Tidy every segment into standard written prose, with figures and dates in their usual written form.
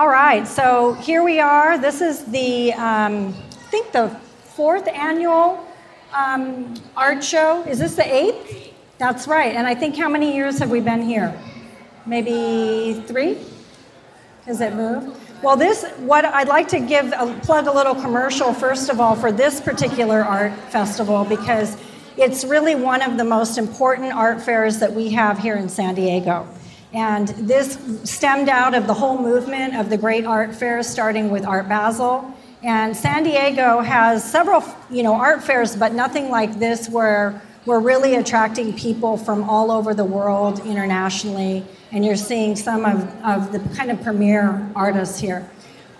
All right, so here we are. This is the, I think the 4th annual art show. Is this the 8th? That's right. And I think how many years have we been here? Maybe 3? Has it moved? Well, what I'd like to plug a little commercial, first of all, for this particular art festival, because it's really one of the most important art fairs that we have here in San Diego. And this stemmed out of the whole movement of the great art fairs, starting with Art Basel. And San Diego has several, art fairs, but nothing like this, where we're really attracting people from all over the world internationally. And you're seeing some of the kind of premier artists here.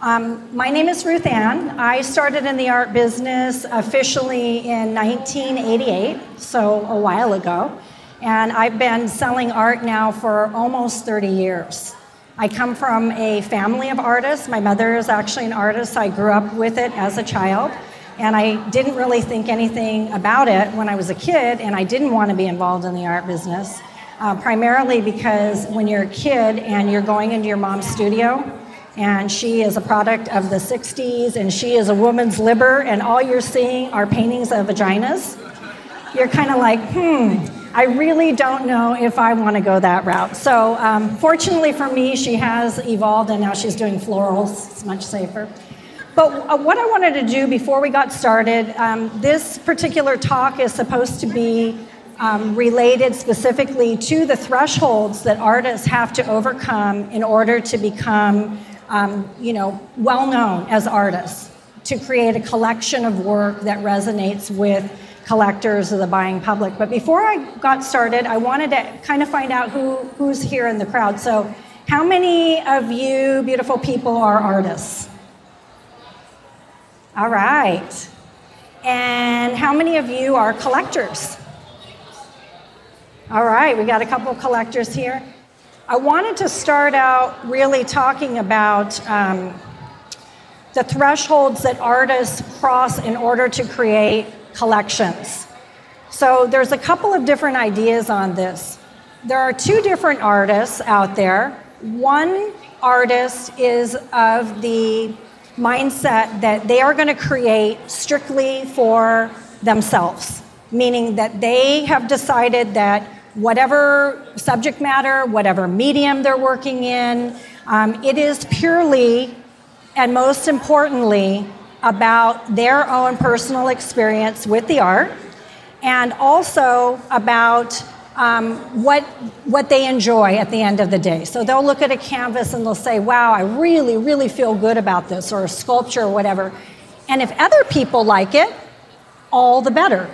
My name is Ruth-Ann. I started in the art business officially in 1988, so a while ago. And I've been selling art now for almost 30 years. I come from a family of artists. My mother is actually an artist. I grew up with it as a child. And I didn't really think anything about it when I was a kid, and I didn't want to be involved in the art business, primarily because when you're a kid and you're going into your mom's studio, and she is a product of the 60s, and she is a woman's liber, and all you're seeing are paintings of vaginas, you're kind of like, I really don't know if I want to go that route. So fortunately for me, she has evolved, and now she's doing florals. It's much safer. But what I wanted to do before we got started, this particular talk is supposed to be related specifically to the thresholds that artists have to overcome in order to become well-known as artists, to create a collection of work that resonates with collectors or the buying public. But before I got started, I wanted to kind of find out who's here in the crowd. So how many of you beautiful people are artists? All right. And how many of you are collectors? All right, we got a couple of collectors here. I wanted to start out really talking about the thresholds that artists cross in order to create collections. So there's a couple of different ideas on this. There are 2 different artists out there. One artist is of the mindset that they are going to create strictly for themselves, meaning that they have decided that whatever subject matter, whatever medium they're working in, it is purely and most importantly about their own personal experience with the art, and also about what they enjoy at the end of the day. So they'll look at a canvas and they'll say, wow, I really, really feel good about this, or a sculpture or whatever. And if other people like it, all the better.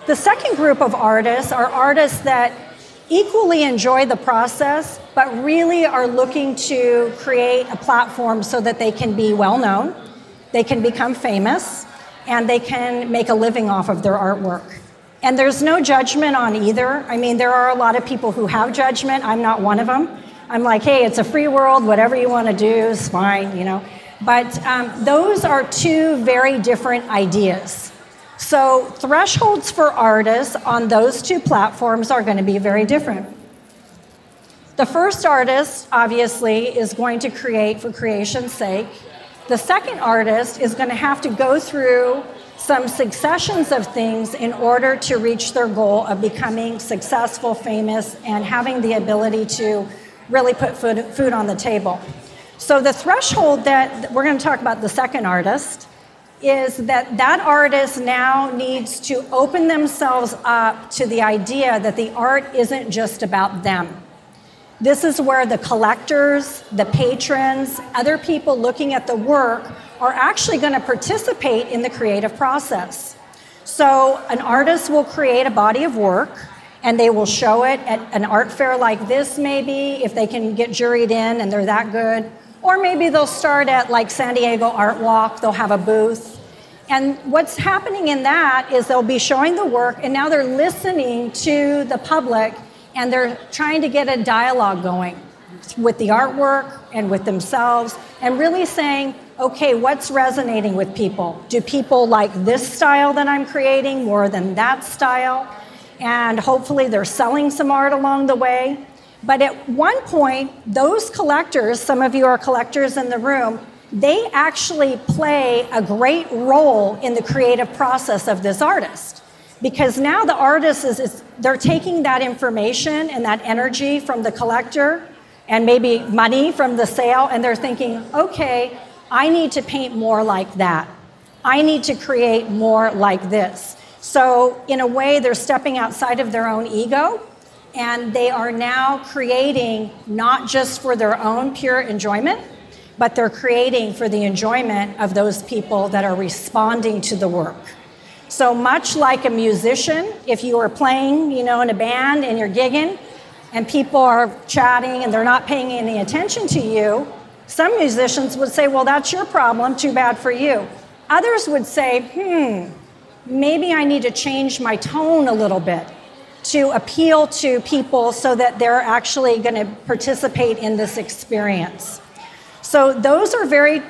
The second group of artists are artists that equally enjoy the process, but really are looking to create a platform so that they can be well known, they can become famous, and they can make a living off of their artwork. And there's no judgment on either. I mean, there are a lot of people who have judgment. I'm not one of them. I'm like, hey, it's a free world. Whatever you want to do is fine, But those are 2 very different ideas. So thresholds for artists on those 2 platforms are going to be very different. The first artist, obviously, is going to create for creation's sake. The second artist is going to have to go through some successions of things in order to reach their goal of becoming successful, famous, and having the ability to really put food on the table. So the threshold that we're going to talk about, the second artist, is that artist now needs to open themselves up to the idea that the art isn't just about them. This is where the collectors, the patrons, other people looking at the work are actually going to participate in the creative process. So an artist will create a body of work, and they will show it at an art fair like this, maybe, if they can get juried in and they're that good. Or maybe they'll start at like San Diego Art Walk, they'll have a booth. And what's happening in that is they'll be showing the work, and now they're listening to the public, and they're trying to get a dialogue going with the artwork and with themselves, and really saying, okay, what's resonating with people? Do people like this style that I'm creating more than that style? And hopefully they're selling some art along the way. But at one point, those collectors, some of you are collectors in the room, they actually play a great role in the creative process of this artist. Because now the artist they're taking that information and that energy from the collector and maybe money from the sale, and they're thinking, okay, I need to paint more like that. I need to create more like this. So in a way, they're stepping outside of their own ego, and they are now creating not just for their own pure enjoyment, but they're creating for the enjoyment of those people that are responding to the work. So much like a musician, if you are playing, in a band and you're gigging, and people are chatting and they're not paying any attention to you, some musicians would say, well, that's your problem, too bad for you. Others would say, maybe I need to change my tone a little bit to appeal to people so that they're actually going to participate in this experience. So those are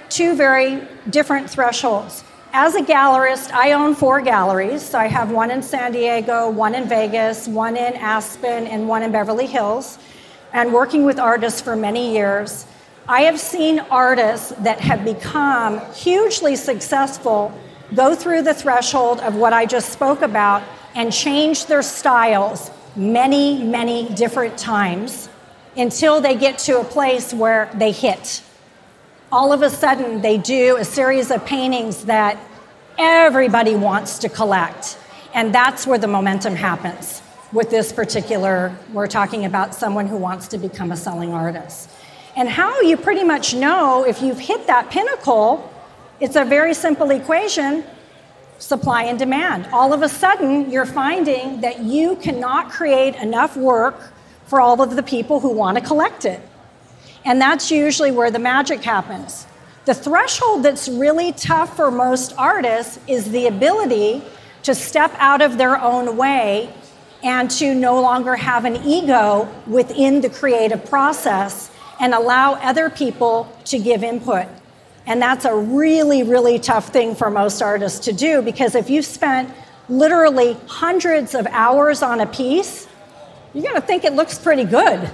two very different thresholds. As a gallerist, I own 4 galleries. So I have one in San Diego, one in Vegas, one in Aspen, and one in Beverly Hills. And working with artists for many years, I have seen artists that have become hugely successful go through the threshold of what I just spoke about and change their styles many, many different times until they get to a place where they hit. All of a sudden, they do a series of paintings that everybody wants to collect. And that's where the momentum happens. With this particular, we're talking about someone who wants to become a selling artist. And how you pretty much know if you've hit that pinnacle, it's a very simple equation, supply and demand. All of a sudden, you're finding that you cannot create enough work for all of the people who want to collect it. And that's usually where the magic happens. The threshold that's really tough for most artists is the ability to step out of their own way and to no longer have an ego within the creative process and allow other people to give input. And that's a really, really tough thing for most artists to do, because if you've spent literally hundreds of hours on a piece, you're going to think it looks pretty good.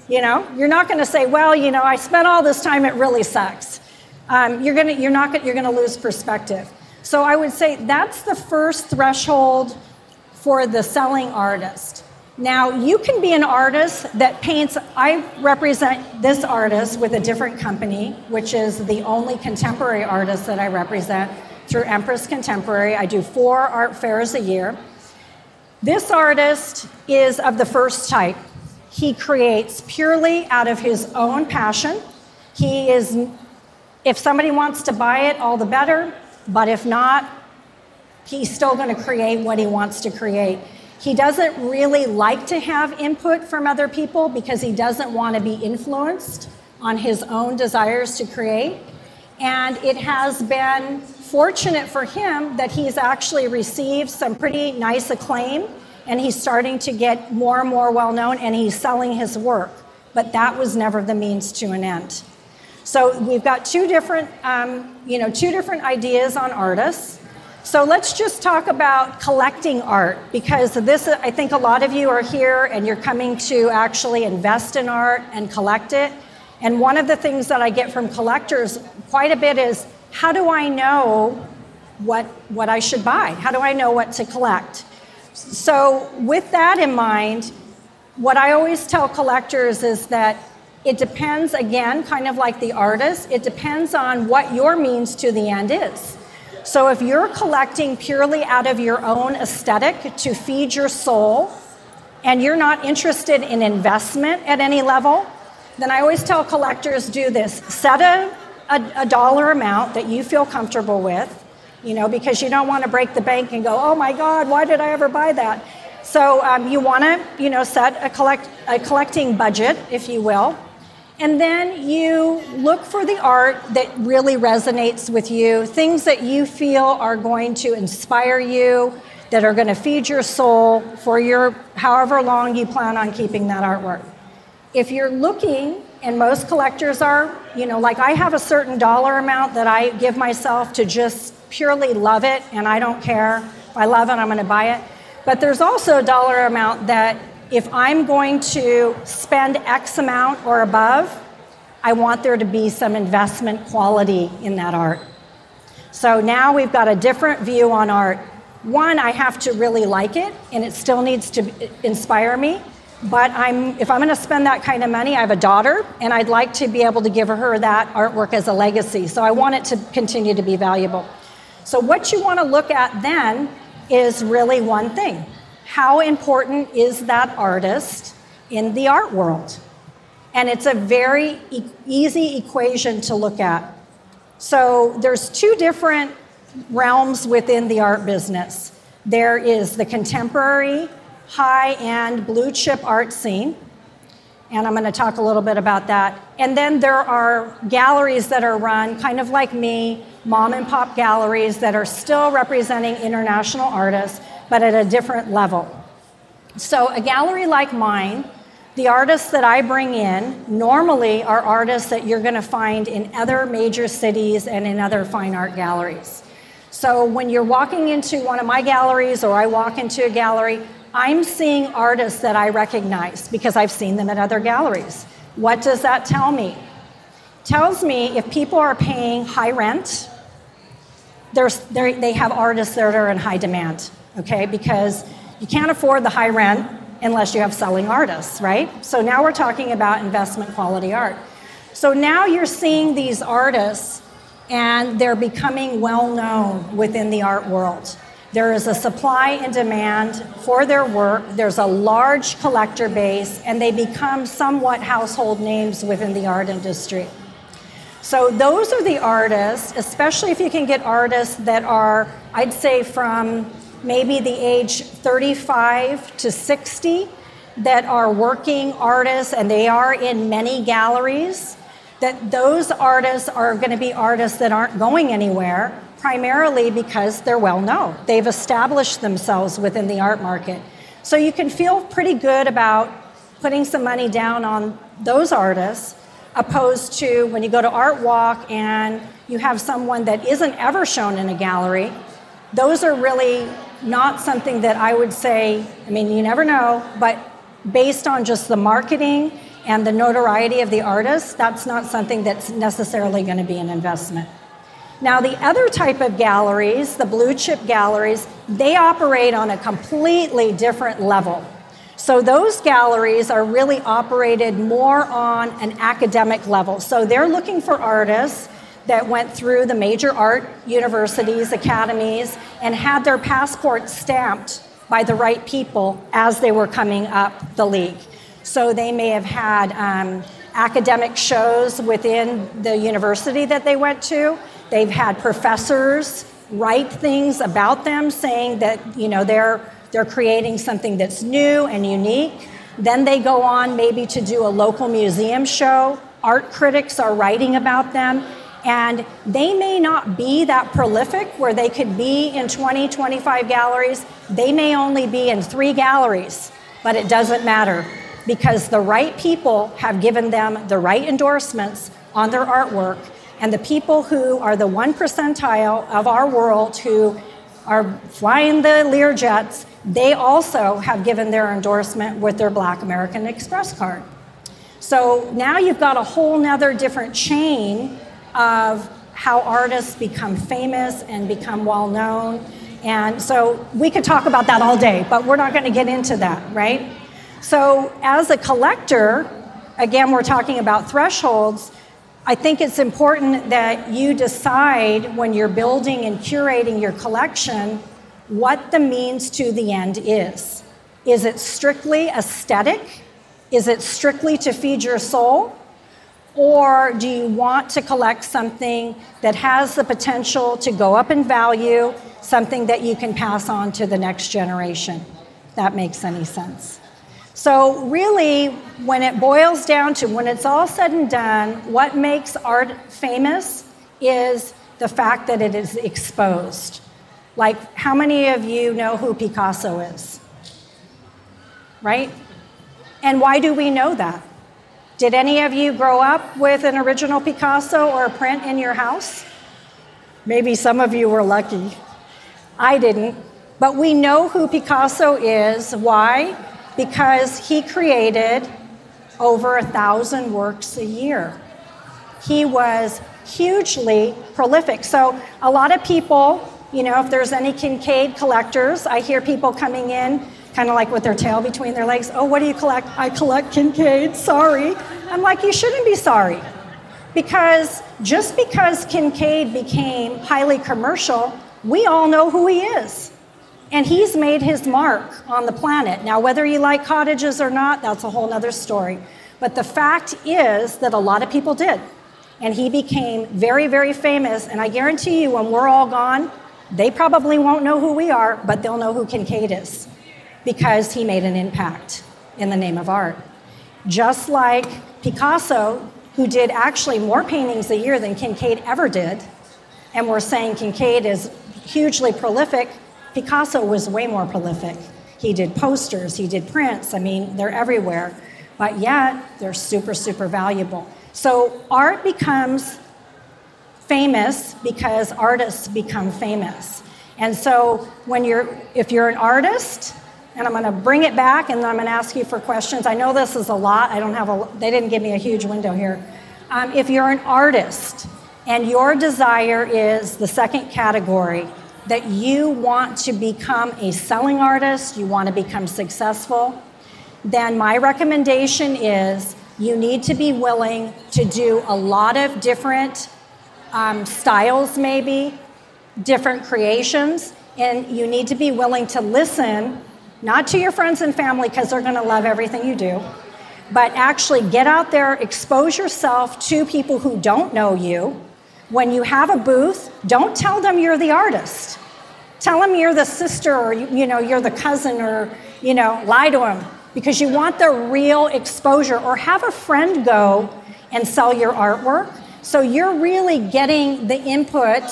You're not going to say, well, I spent all this time, it really sucks. You're going to lose perspective. So I would say that's the first threshold for the selling artist. Now, you can be an artist that paints. I represent this artist with a different company, which is the only contemporary artist that I represent through Empress Contemporary. I do 4 art fairs a year. This artist is of the first type. He creates purely out of his own passion. If somebody wants to buy it, all the better. But if not, he's still going to create what he wants to create. He doesn't really like to have input from other people because he doesn't want to be influenced on his own desires to create. And it has been fortunate for him that he's actually received some pretty nice acclaim, and he's starting to get more and more well-known, and he's selling his work. But that was never the means to an end. So we've got two different ideas on artists. So let's just talk about collecting art, because I think a lot of you are here and you're coming to actually invest in art and collect it. And one of the things that I get from collectors quite a bit is, how do I know what I should buy? How do I know what to collect? So with that in mind, what I always tell collectors is that it depends, again, kind of like the artist, it depends on what your means to the end is. So if you're collecting purely out of your own aesthetic to feed your soul, and you're not interested in investment at any level, then I always tell collectors, do this. Set a dollar amount that you feel comfortable with, because you don't want to break the bank and go, oh my God, why did I ever buy that? So you want to, set a collecting budget, if you will. And then you look for the art that really resonates with you, things that you feel are going to inspire you, that are going to feed your soul for however long you plan on keeping that artwork. If you're looking, and most collectors are, like I have a certain dollar amount that I give myself to just purely love it, and I don't care. If I love it, I'm going to buy it. But there's also a dollar amount that if I'm going to spend X amount or above, I want there to be some investment quality in that art. So now we've got a different view on art. One, I have to really like it, and it still needs to inspire me. But if I'm going to spend that kind of money, I have a daughter, and I'd like to be able to give her that artwork as a legacy. So I want it to continue to be valuable. So what you want to look at then is really one thing. How important is that artist in the art world? And it's a very easy equation to look at. So there's two different realms within the art business. There is the contemporary, high-end, blue-chip art scene, and I'm going to talk a little bit about that. And then there are galleries that are run, kind of like me, mom-and-pop galleries that are still representing international artists, but at a different level. So a gallery like mine, the artists that I bring in normally are artists that you're going to find in other major cities and in other fine art galleries. So when you're walking into one of my galleries or I walk into a gallery, I'm seeing artists that I recognize because I've seen them at other galleries. What does that tell me? Tells me if people are paying high rent, they have artists that are in high demand, okay? Because you can't afford the high rent unless you have selling artists, right? So now we're talking about investment quality art. So now you're seeing these artists and they're becoming well known within the art world. There is a supply and demand for their work. There's a large collector base, and they become somewhat household names within the art industry. So those are the artists, especially if you can get artists that are, I'd say, from maybe the age 35 to 60, that are working artists, and they are in many galleries, that those artists are going to be artists that aren't going anywhere, primarily because they're well known. They've established themselves within the art market. So you can feel pretty good about putting some money down on those artists, opposed to when you go to Art Walk and you have someone that isn't ever shown in a gallery. Those are really not something that I would say, I mean, you never know, but based on just the marketing and the notoriety of the artist, that's not something that's necessarily going to be an investment. Now, the other type of galleries, the blue chip galleries, they operate on a completely different level. So those galleries are really operated more on an academic level. So they're looking for artists that went through the major art universities, academies, and had their passport stamped by the right people as they were coming up the league. So they may have had academic shows within the university that they went to. They've had professors write things about them saying that, you know, they're creating something that's new and unique. Then they go on maybe to do a local museum show. Art critics are writing about them. And they may not be that prolific where they could be in 20, 25 galleries. They may only be in 3 galleries, but it doesn't matter because the right people have given them the right endorsements on their artwork. And the people who are the 1 percentile of our world who are flying the Learjets, they also have given their endorsement with their Black American Express card. So now you've got a whole nother different chain of how artists become famous and become well known. And so we could talk about that all day, but we're not going to get into that, right? So as a collector, again, we're talking about thresholds. I think it's important that you decide when you're building and curating your collection what the means to the end is. Is it strictly aesthetic? Is it strictly to feed your soul? Or do you want to collect something that has the potential to go up in value, something that you can pass on to the next generation? If that makes any sense. So really, when it boils down to, when it's all said and done, what makes art famous is the fact that it is exposed. Like, how many of you know who Picasso is? Right? And why do we know that? Did any of you grow up with an original Picasso or a print in your house? Maybe some of you were lucky. I didn't. But we know who Picasso is. Why? because he created over 1,000 works a year. He was hugely prolific. So a lot of people, if there's any Kincaid collectors, I hear people coming in kind of like with their tail between their legs. Oh, what do you collect? I collect Kincaid, sorry. I'm like, you shouldn't be sorry. Because just because Kincaid became highly commercial, we all know who he is. And he's made his mark on the planet. Now, whether you like cottages or not, that's a whole other story. But the fact is that a lot of people did. And he became very, very famous. And I guarantee you, when we're all gone, they probably won't know who we are, but they'll know who Kincaid is, because he made an impact in the name of art. Just like Picasso, who did actually more paintings a year than Kincaid ever did, and we're saying Kincaid is hugely prolific, Picasso was way more prolific. He did posters, he did prints, I mean, they're everywhere, but yet they're super, super valuable. So art becomes famous because artists become famous. And so if you're an artist, and I'm going to bring it back, and then I'm going to ask you for questions. I know this is a lot. They didn't give me a huge window here. If you're an artist and your desire is the second category, that you want to become a selling artist, you want to become successful, then my recommendation is you need to be willing to do a lot of different styles, maybe, different creations, and you need to be willing to listen, not to your friends and family because they're going to love everything you do, but actually get out there, expose yourself to people who don't know you. When you have a booth, don't tell them you're the artist. Tell them you're the sister, or you're the cousin, or lie to them, because you want the real exposure. Or have a friend go and sell your artwork, so you're really getting the input.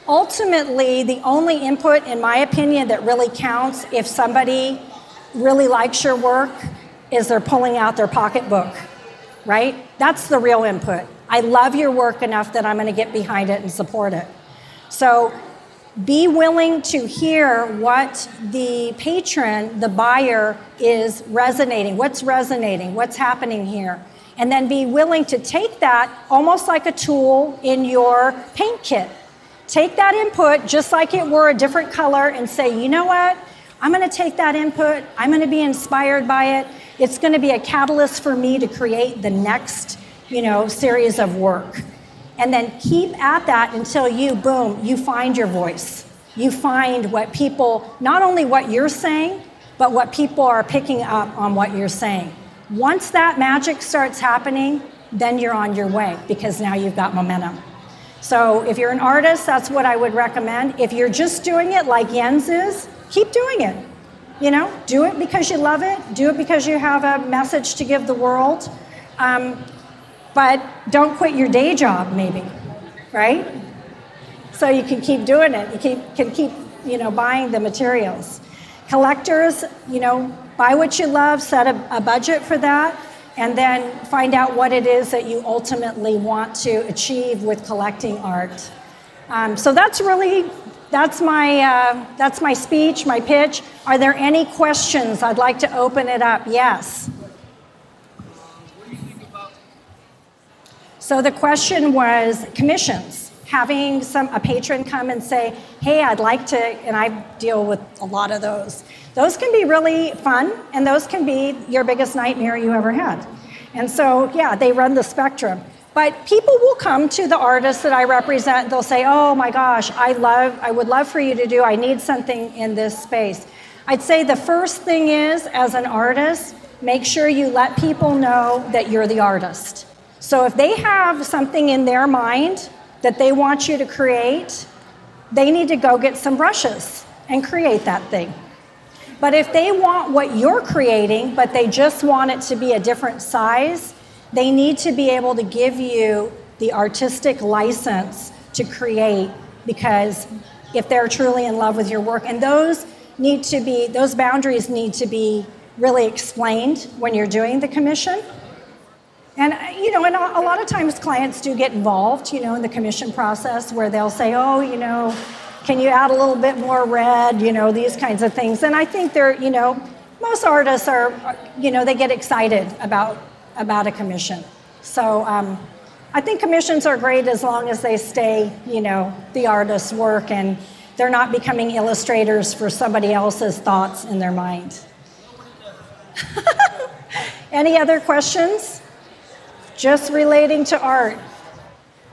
Ultimately, the only input, in my opinion, that really counts if somebody really likes your work is they're pulling out their pocketbook, right? That's the real input. I love your work enough that I'm going to get behind it and support it. So be willing to hear what the patron, the buyer, is resonating. What's resonating? What's happening here? And then be willing to take that almost like a tool in your paint kit. Take that input just like it were a different color and say, you know what? I'm going to take that input. I'm going to be inspired by it. It's going to be a catalyst for me to create the next, series of work. And then keep at that until you find your voice. You find what people, not only what you're saying, but what people are picking up on what you're saying. Once that magic starts happening, then you're on your way, because now you've got momentum. So if you're an artist, that's what I would recommend. If you're just doing it like Jens is, keep doing it. Do it because you love it. Do it because you have a message to give the world. But don't quit your day job, maybe, right? So you can keep doing it. You can keep buying the materials. Collectors, buy what you love, set a budget for that, and then find out what it is that you ultimately want to achieve with collecting art. So that's my speech, my pitch. Are there any questions? I'd like to open it up. Yes. What do you think about? So the question was commissions. Having a patron come and say, hey, I'd like to, and I deal with a lot of those. Those can be really fun, and those can be your biggest nightmare you ever had. And so, yeah, they run the spectrum. But people will come to the artists that I represent. They'll say, oh my gosh, I would love for you to do, I need something in this space. I'd say the first thing is, as an artist, make sure you let people know that you're the artist. So if they have something in their mind that they want you to create, they need to go get some brushes and create that thing. But if they want what you're creating, but they just want it to be a different size, they need to be able to give you the artistic license to create, because if they're truly in love with your work, and those boundaries need to be really explained when you're doing the commission. And and a lot of times clients do get involved, in the commission process, where they'll say, oh, can you add a little bit more red, these kinds of things. And I think they're, most artists they get excited about a commission. So I think commissions are great as long as they stay, the artist's work and they're not becoming illustrators for somebody else's thoughts in their mind. Any other questions? Just relating to art.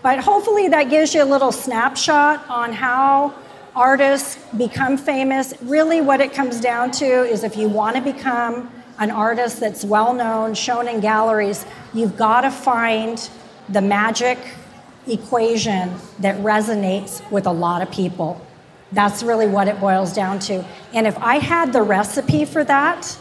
But hopefully that gives you a little snapshot on how artists become famous. Really what it comes down to is if you want to become an artist that's well-known, shown in galleries, you've got to find the magic equation that resonates with a lot of people. That's really what it boils down to. And if I had the recipe for that,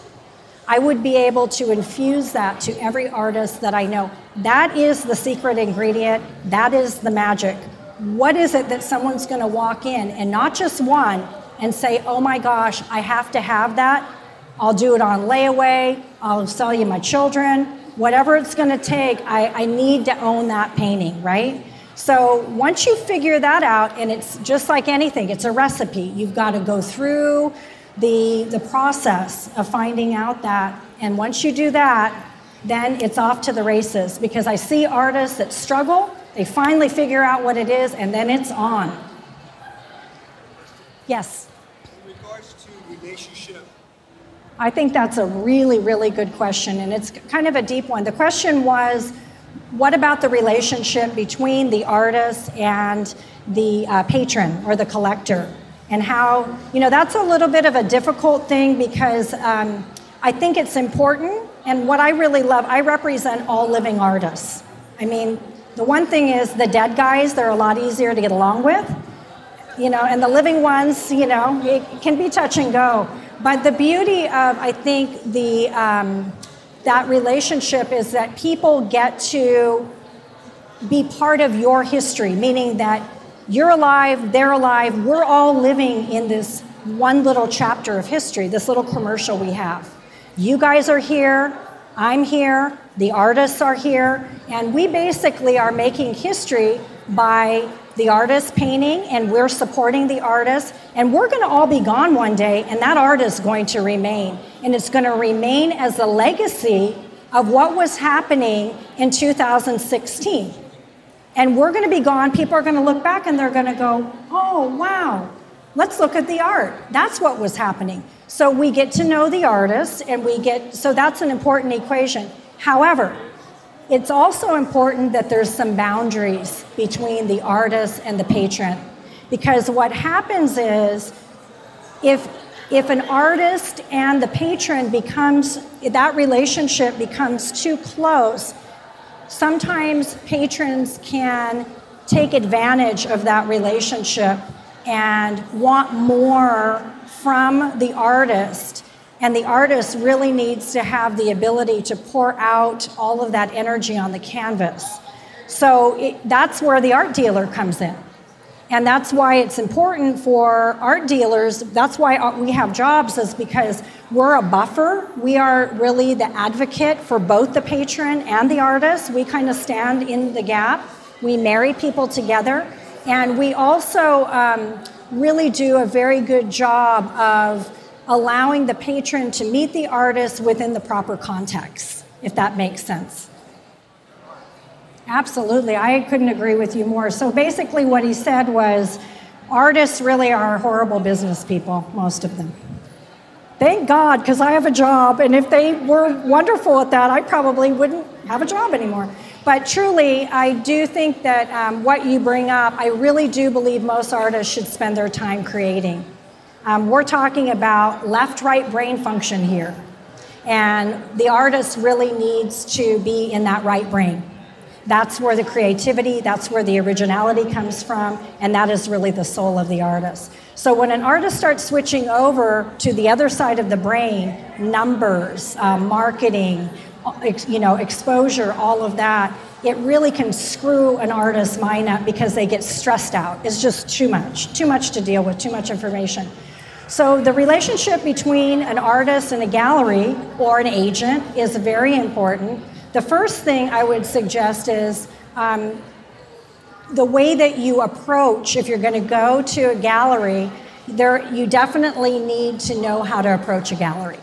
I would be able to infuse that to every artist that I know. That is the secret ingredient. That is the magic. What is it that someone's going to walk in, and not just one, and say, oh my gosh, I have to have that. I'll do it on layaway. I'll sell you my children. Whatever it's going to take, I need to own that painting, right? So once you figure that out, and it's just like anything, it's a recipe. You've got to go through the process of finding out that. And once you do that, then it's off to the races. Because I see artists that struggle, they finally figure out what it is, and then it's on. Yes? In regards to relationship. I think that's a really, really good question, and it's kind of a deep one. The question was, what about the relationship between the artist and the patron or the collector? And how, that's a little bit of a difficult thing because I think it's important. And what I really love, I represent all living artists. I mean, the one thing is the dead guys, they're a lot easier to get along with, and the living ones, it can be touch and go. But the beauty of, I think, that relationship is that people get to be part of your history, meaning that you're alive, they're alive, we're all living in this one little chapter of history, this little commercial we have. You guys are here, I'm here, the artists are here, and we basically are making history by the artist painting, and we're supporting the artist, and we're going to all be gone one day, and that art is going to remain, and it's going to remain as a legacy of what was happening in 2016. And we're going to be gone. People are going to look back and they're going to go, oh, wow, let's look at the art. That's what was happening. So we get to know the artist, and so that's an important equation. However, it's also important that there's some boundaries between the artist and the patron. Because what happens is, if an artist and the patron that relationship becomes too close, sometimes patrons can take advantage of that relationship and want more from the artist. And the artist really needs to have the ability to pour out all of that energy on the canvas. So that's where the art dealer comes in. And that's why it's important for art dealers. That's why we have jobs, is because we're a buffer. We are really the advocate for both the patron and the artist. We kind of stand in the gap. We marry people together. And we also really do a very good job of allowing the patron to meet the artist within the proper context, if that makes sense. Absolutely, I couldn't agree with you more. So basically what he said was, artists really are horrible business people, most of them. Thank God, because I have a job, and if they were wonderful at that, I probably wouldn't have a job anymore. But truly, I do think that what you bring up, I really do believe most artists should spend their time creating. We're talking about left-right brain function here, and the artist really needs to be in that right brain. That's where the creativity, that's where the originality comes from, and that is really the soul of the artist. So when an artist starts switching over to the other side of the brain, numbers, marketing, exposure, all of that, it really can screw an artist's mind up because they get stressed out. It's just too much to deal with, too much information. So the relationship between an artist and a gallery or an agent is very important. The first thing I would suggest is the way that you approach, if you're going to go to a gallery, you definitely need to know how to approach a gallery.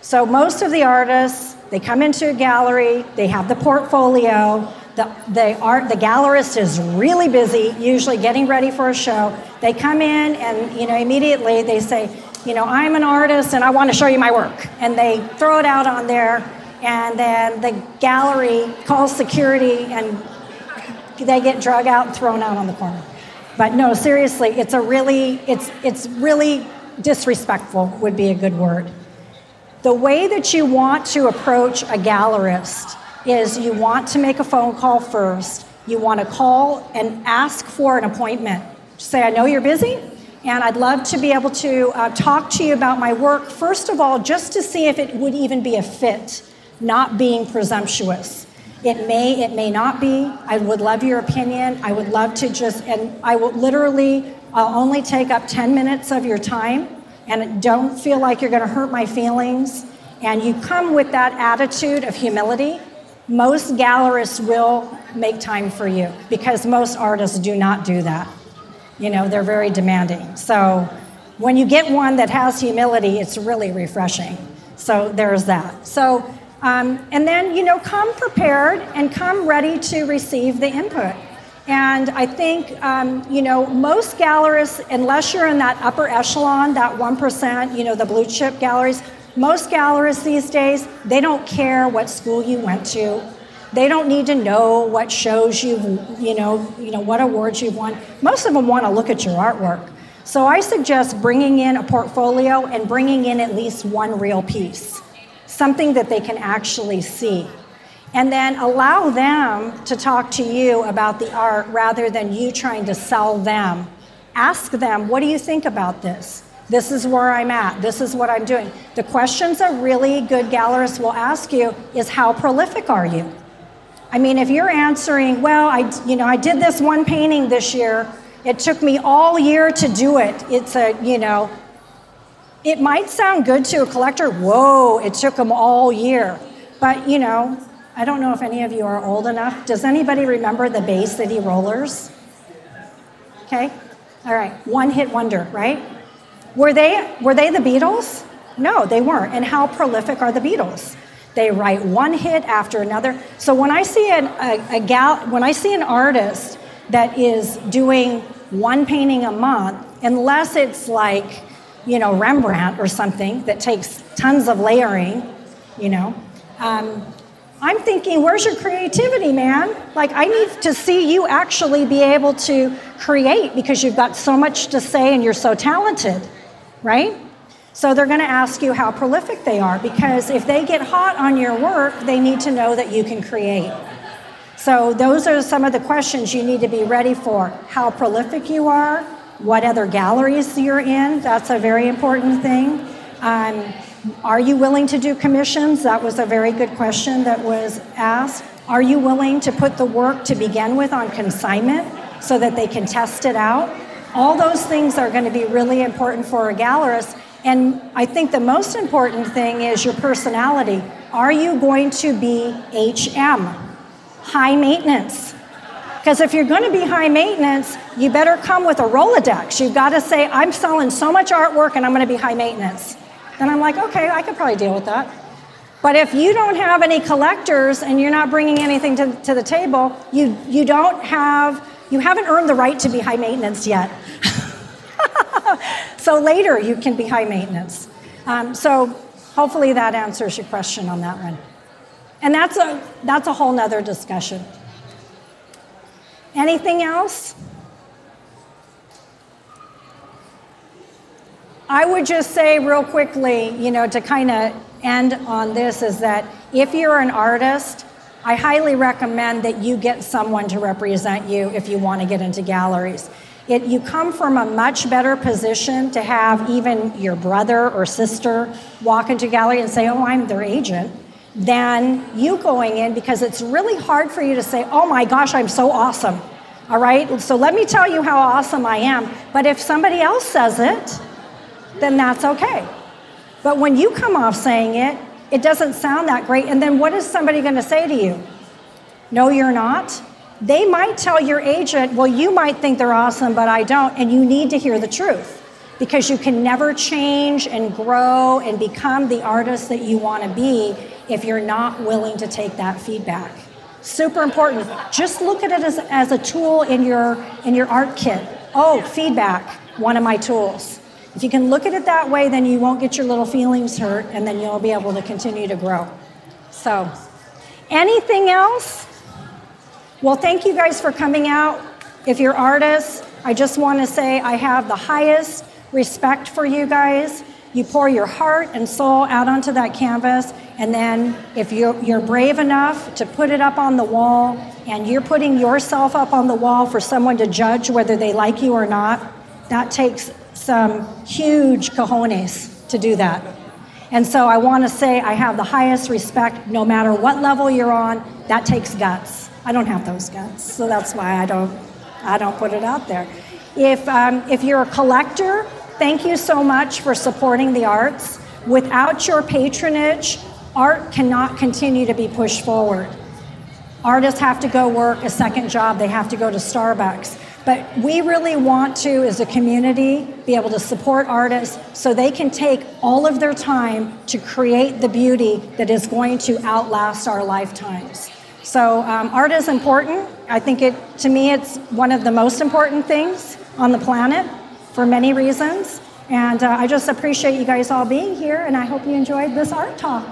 So most of the artists, they come into a gallery, they have the portfolio, the gallerist is really busy, usually getting ready for a show. They come in and, immediately they say, I'm an artist and I want to show you my work. And they throw it out on there, and then the gallery calls security and they get drug out and thrown out on the corner. But no, seriously, it's really disrespectful would be a good word. The way that you want to approach a gallerist is you want to make a phone call first. You want to call and ask for an appointment. Say, I know you're busy, and I'd love to be able to talk to you about my work, first of all, just to see if it would even be a fit, not being presumptuous. It may not be. I would love your opinion. I would love to I'll only take up 10 minutes of your time, and don't feel like you're going to hurt my feelings. And you come with that attitude of humility. Most gallerists will make time for you because most artists do not do that. They're very demanding. So when you get one that has humility, it's really refreshing. So there's that. So, and then, come prepared and come ready to receive the input. And I think, most gallerists, unless you're in that upper echelon, that 1%, the blue chip galleries, most gallerists these days, they don't care what school you went to. They don't need to know what shows what awards you've won. Most of them want to look at your artwork. So I suggest bringing in a portfolio and bringing in at least one real piece, something that they can actually see. And then allow them to talk to you about the art rather than you trying to sell them. Ask them, what do you think about this? This is where I'm at. This is what I'm doing. The questions a really good gallerist will ask you is, how prolific are you? I mean, if you're answering, well, I did this one painting this year. It took me all year to do it. It might sound good to a collector. Whoa, it took them all year. But, I don't know if any of you are old enough. Does anybody remember the Bay City Rollers? Okay. All right. One hit wonder, right? Were they the Beatles? No, they weren't. And how prolific are the Beatles? They write one hit after another. So when I see an artist that is doing one painting a month, unless it's like, Rembrandt or something that takes tons of layering, I'm thinking, where's your creativity, man? Like, I need to see you actually be able to create because you've got so much to say and you're so talented, right? So they're going to ask you how prolific they are, because if they get hot on your work, they need to know that you can create. So those are some of the questions you need to be ready for. How prolific you are, what other galleries you're in, that's a very important thing. Are you willing to do commissions? That was a very good question that was asked. Are you willing to put the work to begin with on consignment so that they can test it out? All those things are going to be really important for a gallerist. And I think the most important thing is your personality. Are you going to be HM, high maintenance? Because if you're going to be high maintenance, you better come with a Rolodex. You've got to say, I'm selling so much artwork and I'm going to be high maintenance. Then I'm like, okay, I could probably deal with that. But if you don't have any collectors and you're not bringing anything to the table, you haven't earned the right to be high maintenance yet. So later you can be high maintenance. So hopefully that answers your question on that one. And that's a whole nother discussion. Anything else? I would just say real quickly, to kind of end on this, is that if you're an artist, I highly recommend that you get someone to represent you if you want to get into galleries. You come from a much better position to have even your brother or sister walk into a gallery and say, oh, I'm their agent, than you going in, because it's really hard for you to say, oh my gosh, I'm so awesome. All right, so let me tell you how awesome I am. But if somebody else says it, then that's okay. But when you come off saying it, it doesn't sound that great. And then what is somebody going to say to you? No, you're not. They might tell your agent, well, you might think they're awesome, but I don't. And you need to hear the truth. because you can never change and grow and become the artist that you want to be if you're not willing to take that feedback. Super important. Just look at it as a tool in your art kit. Oh, feedback, one of my tools. If you can look at it that way, then you won't get your little feelings hurt, and then you'll be able to continue to grow. So, anything else? Well, thank you guys for coming out. If you're artists, I just want to say I have the highest respect for you guys. You pour your heart and soul out onto that canvas, and then if you're brave enough to put it up on the wall, and you're putting yourself up on the wall for someone to judge whether they like you or not, that takes some huge cojones to do that. And so I want to say I have the highest respect no matter what level you're on. That takes guts. I don't have those guts, so that's why I don't put it out there. If you're a collector, thank you so much for supporting the arts. Without your patronage, art cannot continue to be pushed forward. Artists have to go work a second job. They have to go to Starbucks. But we really want to, as a community, be able to support artists so they can take all of their time to create the beauty that is going to outlast our lifetimes. So art is important. I think to me, it's one of the most important things on the planet for many reasons. And I just appreciate you guys all being here, and I hope you enjoyed this art talk.